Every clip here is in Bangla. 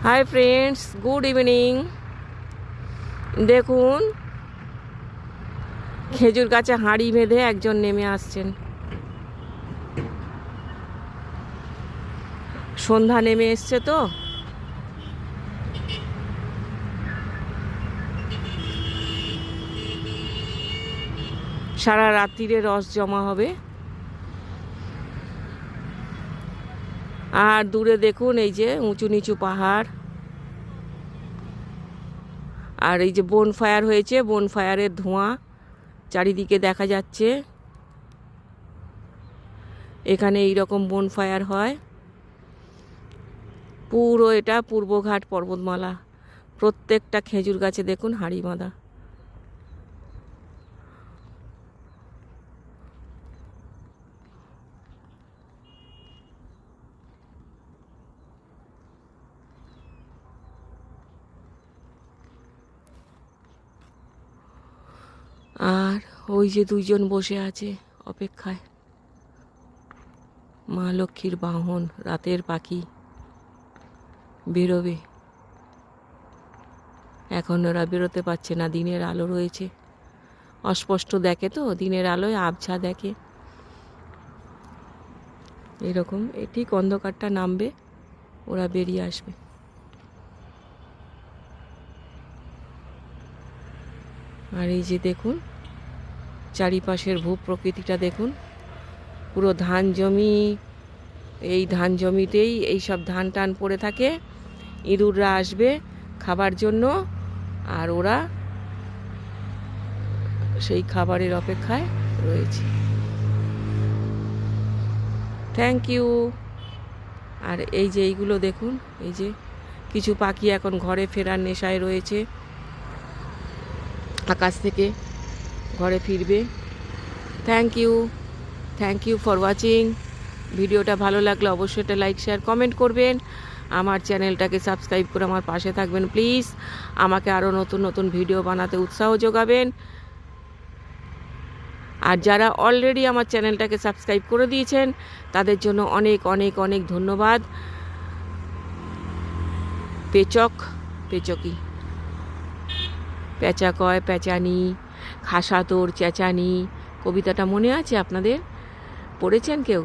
Hi friends, good evening. দেখুন, খেজুর গাছে হাঁড়ি বেঁধে একজন নেমে আসছেন। সন্ধ্যা নেমে এসছে তো, সারা রাত্রিরে রস জমা হবে। আর দূরে দেখুন, এই যে উঁচু নিচু পাহাড়, আর এই যে বন ফায়ার হয়েছে, বন ফায়ারের ধোঁয়া চারিদিকে দেখা যাচ্ছে। এখানে এইরকম বন ফায়ার হয়। পুরো এটা পূর্বঘাট পর্বতমালা। প্রত্যেকটা খেজুর গাছে দেখুন হাঁড়ি বাঁধা। আর ওই যে দুইজন বসে আছে অপেক্ষায়। মা লক্ষ্মীর বাহন, রাতের পাখি বেরোবে। এখন ওরা বেরোতে পারছে না, দিনের আলো রয়েছে, অস্পষ্ট দেখে তো, দিনের আলোয় আবছা দেখে। এরকম ঠিক অন্ধকারটা নামবে, ওরা বেরিয়ে আসবে। আর এই যে দেখুন চারিপাশের ভূপ্রকৃতিটা দেখুন, পুরো ধান জমি। এই ধান জমিতেই এইসব ধান টান পড়ে থাকে। ইঁদুররা আসবে খাবার জন্য, আর ওরা সেই খাবারের অপেক্ষায় রয়েছে। Thank you. আর এই যে এইগুলো দেখুন, এই যে কিছু পাখি এখন ঘরে ফেরার নেশায় রয়েছে, আকাশ থেকে ঘরে ফিরবে। Thank you for watching. ভিডিওটা ভালো লাগলে অবশ্যই একটা লাইক, শেয়ার, কমেন্ট করবেন। আমার চ্যানেলটাকে সাবস্ক্রাইব করে আমার পাশে থাকবেন প্লিজ। আমাকে আরও নতুন নতুন ভিডিও বানাতে উৎসাহ যোগাবেন। আর যারা অলরেডি আমার চ্যানেলটাকে সাবস্ক্রাইব করে দিয়েছেন তাদের জন্য অনেক অনেক অনেক ধন্যবাদ। পেচকি, পেঁচা কয় পেঁচানি, খাসা তোর চেঁচানি, কবিতাটা মনে আছে আপনাদের? পড়েছেন কেউ?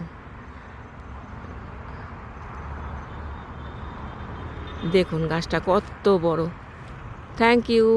দেখুন গাছটা কত বড়। Thank you.